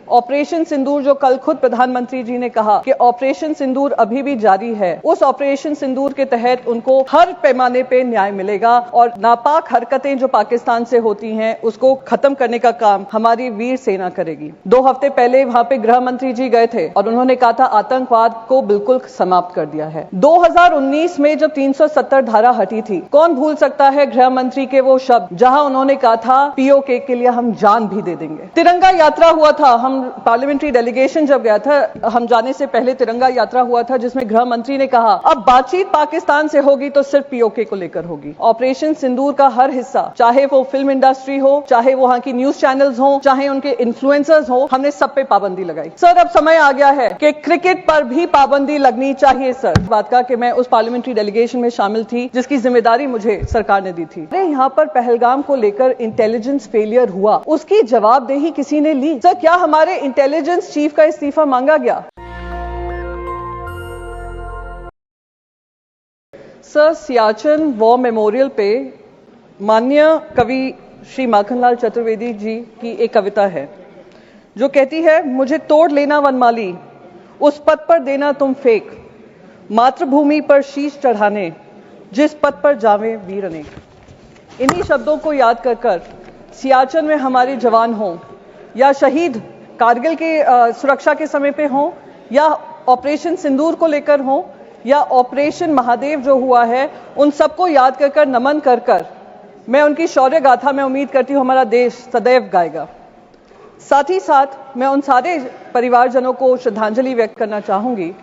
Operation सिंदूर जो कल खुद प्रधानमंत्री जी ने कहा कि ऑपरेशन सिंदूर अभी भी जारी है, उस ऑपरेशन सिंदूर के तहत उनको हर पैमाने पे न्याय मिलेगा और नापाक हरकतें जो पाकिस्तान से होती हैं उसको खत्म करने का काम हमारी वीर सेना करेगी। 2 हफ्ते पहले वहां पे गृह मंत्री जी गए थे और उन्होंने कहा था आतंकवाद को बिल्कुल समाप्त कर दिया है। 2019 में जब 370 धारा हटी थी, कौन भूल सकता है गृह मंत्री के वो शब्द जहां उन्होंने कहा था पीओके के लिए हम जान भी दे देंगे। तिरंगा यात्रा हुआ था, हम पार्लियामेंट्री डेलीगेशन जब गया था, हम जाने से पहले तिरंगा यात्रा हुआ था जिसमें गृह मंत्री ने कहा अब बातचीत पाकिस्तान से होगी तो सिर्फ पीओके को लेकर होगी। ऑपरेशन सिंदूर का हर हिस्सा, चाहे वो फिल्म इंडस्ट्री हो, चाहे वहां की न्यूज चैनल्स हो, चाहे उनके इन्फ्लुएंसर्स हो, हमने सब पे पाबंदी लगाई। सर अब समय आ गया है कि क्रिकेट पर भी पाबंदी लगनी चाहिए। सर बात का कि मैं उस पार्लियामेंट्री डेलीगेशन में शामिल थी जिसकी जिम्मेदारी मुझे सरकार ने दी थी। यहाँ पर पहलगाम को लेकर इंटेलिजेंस फेलियर हुआ, उसकी जवाबदेही किसी ने ली। सर क्या हमारे इंटेलिजेंस चीफ का इस्तीफा मांगा गया? सर सियाचिन वॉर मेमोरियल पे माननीय कवि श्री माखनलाल चतुर्वेदी जी की एक कविता है जो कहती है, मुझे तोड़ लेना वनमाली, उस पथ पर देना तुम फेंक, मातृभूमि पर शीश चढ़ाने, जिस पथ पर जावे वीर अनेक। इन्हीं शब्दों को याद कर सियाचिन में हमारे जवान हों या शहीद कारगिल के सुरक्षा के समय पे हों या ऑपरेशन सिंदूर को लेकर हों या ऑपरेशन महादेव जो हुआ है, उन सबको याद कर नमन कर मैं उनकी शौर्य गाथा में उम्मीद करती हूं हमारा देश सदैव गाएगा। साथ ही साथ मैं उन सारे परिवारजनों को श्रद्धांजलि व्यक्त करना चाहूंगी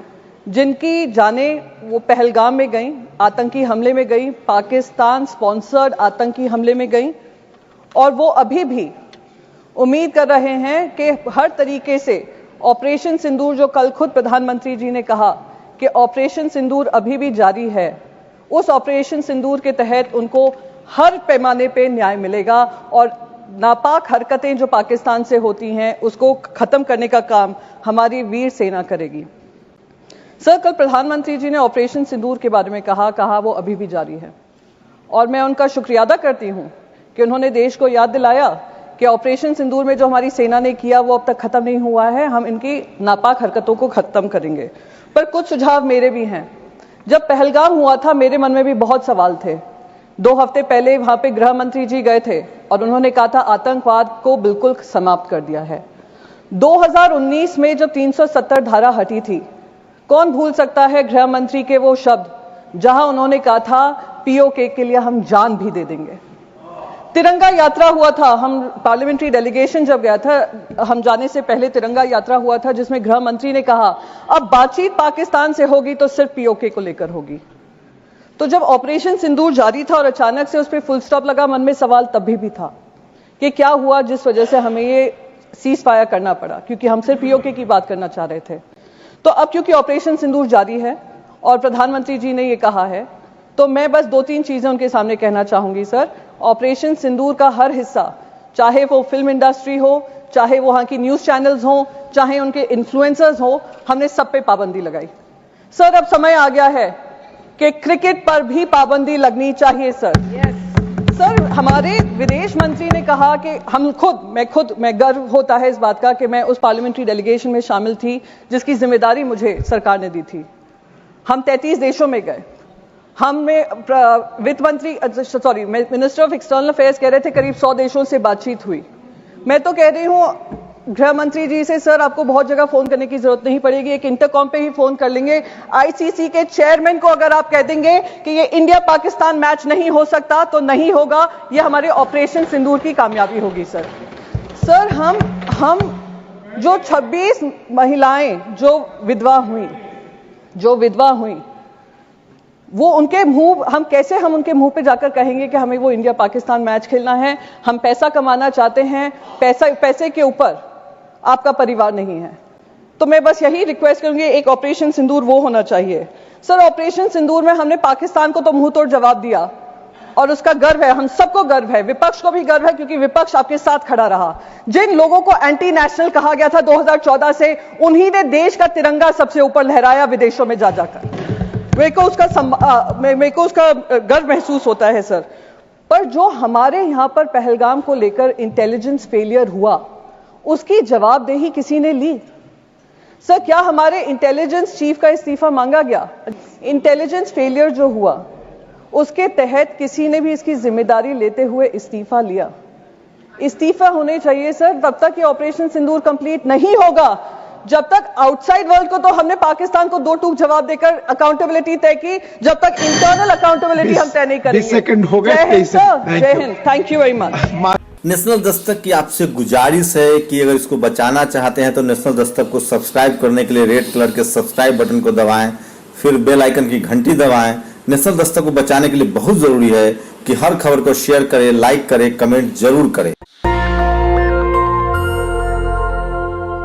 जिनकी जाने वो पहलगाम में गई, आतंकी हमले में गई, पाकिस्तान स्पॉन्सर्ड आतंकी हमले में गई और वो अभी भी उम्मीद कर रहे हैं कि हर तरीके से ऑपरेशन सिंदूर जो कल खुद प्रधानमंत्री जी ने कहा कि ऑपरेशन सिंदूर अभी भी जारी है, उस ऑपरेशन सिंदूर के तहत उनको हर पैमाने पे न्याय मिलेगा और नापाक हरकतें जो पाकिस्तान से होती हैं उसको खत्म करने का काम हमारी वीर सेना करेगी। सर कल प्रधानमंत्री जी ने ऑपरेशन सिंदूर के बारे में कहा वो अभी भी जारी है और मैं उनका शुक्रिया अदा करती हूं कि उन्होंने देश को याद दिलाया कि ऑपरेशन सिंदूर में जो हमारी सेना ने किया वो अब तक खत्म नहीं हुआ है, हम इनकी नापाक हरकतों को खत्म करेंगे। पर कुछ सुझाव मेरे भी हैं। जब पहलगाम हुआ था मेरे मन में भी बहुत सवाल थे। 2 हफ्ते पहले वहां पे गृह मंत्री जी गए थे और उन्होंने कहा था आतंकवाद को बिल्कुल समाप्त कर दिया है। 2019 में जब 370 धारा हटी थी, कौन भूल सकता है गृह मंत्री के वो शब्द जहां उन्होंने कहा था पीओके के लिए हम जान भी दे देंगे। तिरंगा यात्रा हुआ था, हम पार्लियामेंट्री डेलीगेशन जब गया था, हम जाने से पहले तिरंगा यात्रा हुआ था जिसमें गृह मंत्री ने कहा अब बातचीत पाकिस्तान से होगी तो सिर्फ पीओके को लेकर होगी। तो जब ऑपरेशन सिंदूर जारी था और अचानक से उस पर फुल स्टॉप लगा, मन में सवाल तभी भी था कि क्या हुआ जिस वजह से हमें ये सीज फायर करना पड़ा, क्योंकि हम सिर्फ पीओके की बात करना चाह रहे थे। तो अब क्योंकि ऑपरेशन सिंदूर जारी है और प्रधानमंत्री जी ने ये कहा है, तो मैं बस 2-3 चीजें उनके सामने कहना चाहूंगी। सर ऑपरेशन सिंदूर का हर हिस्सा, चाहे वो फिल्म इंडस्ट्री हो, चाहे वहां की न्यूज चैनल्स हो, चाहे उनके इन्फ्लुएंसर्स हो, हमने सब पे पाबंदी लगाई। सर अब समय आ गया है कि क्रिकेट पर भी पाबंदी लगनी चाहिए। सर सर हमारे विदेश मंत्री ने कहा कि मैं गर्व होता है इस बात का कि मैं उस पार्लियामेंट्री डेलीगेशन में शामिल थी जिसकी जिम्मेदारी मुझे सरकार ने दी थी। हम 33 देशों में गए। मिनिस्टर ऑफ एक्सटर्नल अफेयर्स कह रहे थे करीब 100 देशों से बातचीत हुई। मैं तो कह रही हूं गृह मंत्री जी से, सर आपको बहुत जगह फोन करने की जरूरत नहीं पड़ेगी, एक इंटरकॉम पे ही फोन कर लेंगे। आईसीसी के चेयरमैन को अगर आप कह देंगे कि ये इंडिया पाकिस्तान मैच नहीं हो सकता तो नहीं होगा, ये हमारे ऑपरेशन सिंदूर की कामयाबी होगी। सर हम जो 26 महिलाएं जो विधवा हुई वो उनके मुंह, हम उनके मुंह पे जाकर कहेंगे कि हमें वो इंडिया पाकिस्तान मैच खेलना है, हम पैसा कमाना चाहते हैं, पैसे के ऊपर आपका परिवार नहीं है। तो मैं बस यही रिक्वेस्ट करूंगी, एक ऑपरेशन सिंदूर वो होना चाहिए। सर ऑपरेशन सिंदूर में हमने पाकिस्तान को तो मुंह तोड़ जवाब दिया और उसका गर्व है, हम सबको गर्व है, विपक्ष को भी गर्व है क्योंकि विपक्ष आपके साथ खड़ा रहा। जिन लोगों को एंटी नेशनल कहा गया था 2014 से, उन्हीं ने देश का तिरंगा सबसे ऊपर लहराया विदेशों में जाकर। मेरे को उसका गर्व महसूस होता है। सर पर जो हमारे यहां पर पहलगाम को लेकर इंटेलिजेंस फेलियर हुआ, उसकी जवाबदेही किसी ने ली? सर, क्या हमारे इंटेलिजेंस चीफ का इस्तीफा मांगा गया? इंटेलिजेंस फेलियर जो हुआ उसके तहत किसी ने भी इसकी जिम्मेदारी लेते हुए इस्तीफा लिया? इस्तीफा होने चाहिए सर, तब तक ये ऑपरेशन सिंदूर कंप्लीट नहीं होगा जब तक आउटसाइड वर्ल्ड को तो हमने पाकिस्तान को 2 टूक जवाब देकर अकाउंटेबिलिटी तय की, जब तक इंटरनल अकाउंटेबिलिटी हम तय नहीं करेंगे। सेकंड हो गए। जय हिंद सर, जय Hind, thank you very much. National Dastak की आपसे गुजारिश है कि अगर इसको बचाना चाहते हैं तो नेशनल दस्तक को सब्सक्राइब करने के लिए रेड कलर के सब्सक्राइब बटन को दबाएं, फिर बेल आइकन की घंटी दबाएं। नेशनल दस्तक को बचाने के लिए बहुत जरूरी है कि हर खबर को शेयर करें, लाइक करें, कमेंट जरूर करें।